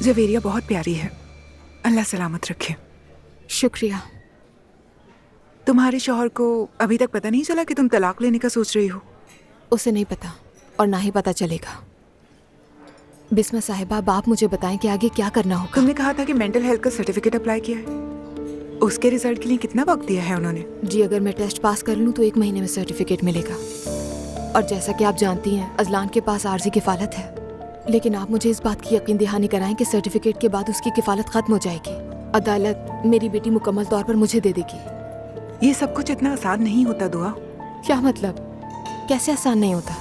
जवेरिया बहुत प्यारी है, अल्लाह सलामत रखे। शुक्रिया। तुम्हारे शौहर को अभी तक पता नहीं चला कि तुम तलाक लेने का सोच रही हो? उसे नहीं पता और ना ही पता चलेगा। बिस्मा साहिबा, अब आप मुझे बताएं कि आगे क्या करना होगा। तुमने कहा था कि मेंटल हेल्थ का सर्टिफिकेट अप्लाई किया है, उसके रिजल्ट के लिए कितना वक्त दिया है उन्होंने? जी, अगर मैं टेस्ट पास कर लूँ तो 1 महीने में सर्टिफिकेट मिलेगा। और जैसा कि आप जानती हैं, अजलान के पास आर्जी किफ़ालत है, लेकिन आप मुझे इस बात की यकीन दहानी कराएं कि सर्टिफिकेट के बाद उसकी किफ़ालत खत्म हो जाएगी। अदालत मेरी बेटी मुकम्मल तौर पर मुझे दे देगी। ये सब कुछ इतना आसान नहीं होता दुआ। क्या मतलब? कैसे आसान नहीं होता?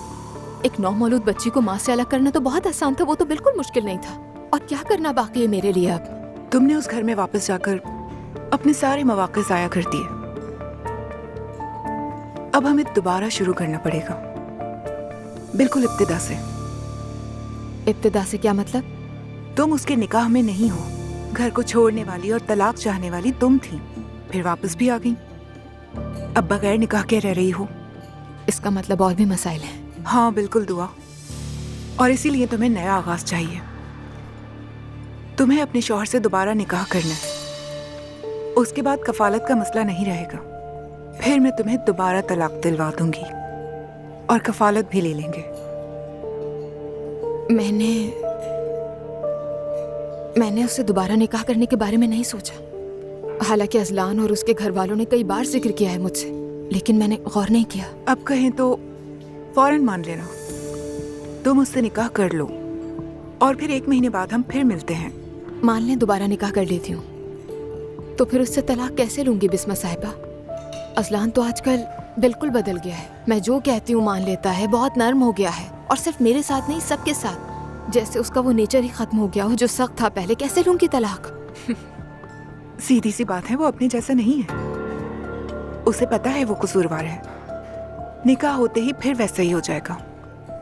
एक नौमौलूद बच्ची को माँ से अलग करना तो बहुत आसान था, वो तो बिल्कुल मुश्किल नहीं था। और क्या करना बाकी है मेरे लिए अब? तुमने उस घर में वापस जाकर अपने सारे मौके ज़ाया कर दिए। अब हमें दोबारा शुरू करना पड़ेगा, बिल्कुल इब्तिदा से। इब्तिदा से क्या मतलब? तुम उसके निकाह में नहीं हो, घर को छोड़ने वाली और तलाक चाहने वाली तुम थी, फिर वापस भी आ गई, अब बगैर निकाह के रह रही हो। इसका मतलब और भी मसाइल हैं। हाँ बिल्कुल दुआ, और इसीलिए तुम्हें नया आगाज चाहिए। तुम्हें अपने शौहर से दोबारा निकाह करना है, उसके बाद कफालत का मसला नहीं रहेगा, फिर मैं तुम्हें दोबारा तलाक दिलवा दूंगी और कफालत भी ले लेंगे। मैंने उससे दोबारा निकाह करने के बारे में नहीं सोचा। हालांकि अजलान और उसके घर वालों ने कई बार जिक्र किया है मुझसे, लेकिन मैंने गौर नहीं किया। अब कहें तो फौरन मान लेना, तुम उससे निकाह कर लो और फिर 1 महीने बाद हम फिर मिलते हैं। मान लें दोबारा निकाह कर लेती हूँ, तो फिर उससे तलाक कैसे लूंगी बिस्मा साहिबा? अजलान तो आजकल बिल्कुल बदल गया है। मैं जो कहती हूँ मान लेता है, बहुत नर्म हो गया है, और सिर्फ मेरे साथ नहीं सबके साथ। जैसे उसका वो नेचर ही खत्म हो गया हो जो सख्त था पहले। कैसे लूंगी तलाक? सीधी सी बात है, वो अपने जैसा नहीं है, उसे पता है वो कसूरवार है, निकाह होते ही फिर वैसा ही हो जाएगा।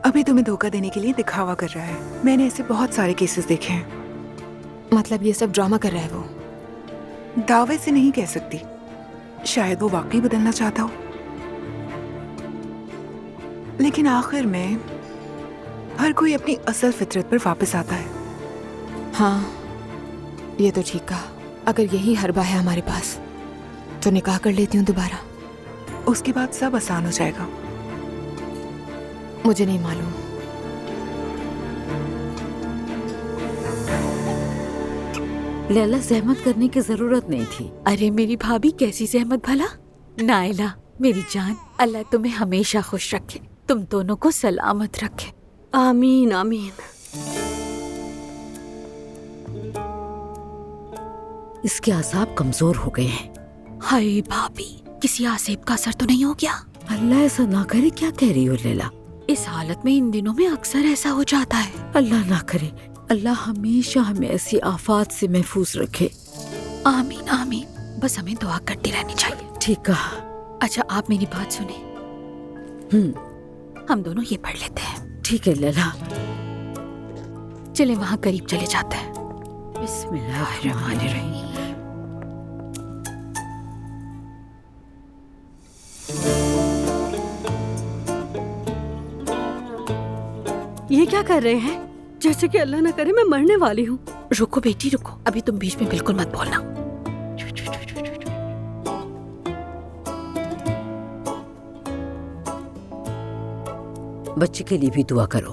अभी तुम्हें धोखा देने के लिए दिखावा कर रहा है। मैंने ऐसे बहुत सारे केसेस देखे हैं। मतलब ये सब ड्रामा कर रहा है वो? दावे से नहीं कह सकती, शायद वो वाकई बदलना चाहता हो, लेकिन आखिर में हर कोई अपनी असल फितरत पर वापस आता है। हाँ, ये तो ठीक कहा। अगर यही हरबा है हमारे पास तो निकाह कर लेती हूँ दोबारा, उसके बाद सब आसान हो जाएगा। मुझे नहीं मालूम। लैला, जहमत करने की जरूरत नहीं थी। अरे मेरी भाभी, कैसी जहमत भला। नाइला मेरी जान, अल्लाह तुम्हें हमेशा खुश रखे, तुम दोनों को सलामत रखे। आमीन आमीन। इसके आसाब कमजोर हो गए हैं। हाय भाभी, किसी आसेब का असर तो नहीं हो गया? अल्लाह ऐसा ना करे। क्या कह रही हो लैला? इस हालत में इन दिनों में अक्सर ऐसा हो जाता है। अल्लाह ना करे, अल्लाह हमेशा हमें ऐसी आफात से महफूज रखे। आमीन आमीन। बस हमें दुआ करती रहनी चाहिए। ठीक कहा। अच्छा, आप मेरी बात सुने, हम दोनों ये पढ़ लेते हैं। ठीक है लैला। चले वहाँ करीब चले जाते हैं। बिस्मिल्लाहिर्रहमानिर्रहीम। ये क्या कर रहे हैं? जैसे कि अल्लाह ना करे मैं मरने वाली हूँ। रुको बेटी रुको, अभी तुम बीच में बिल्कुल मत बोलना। बच्चे के लिए भी दुआ करो।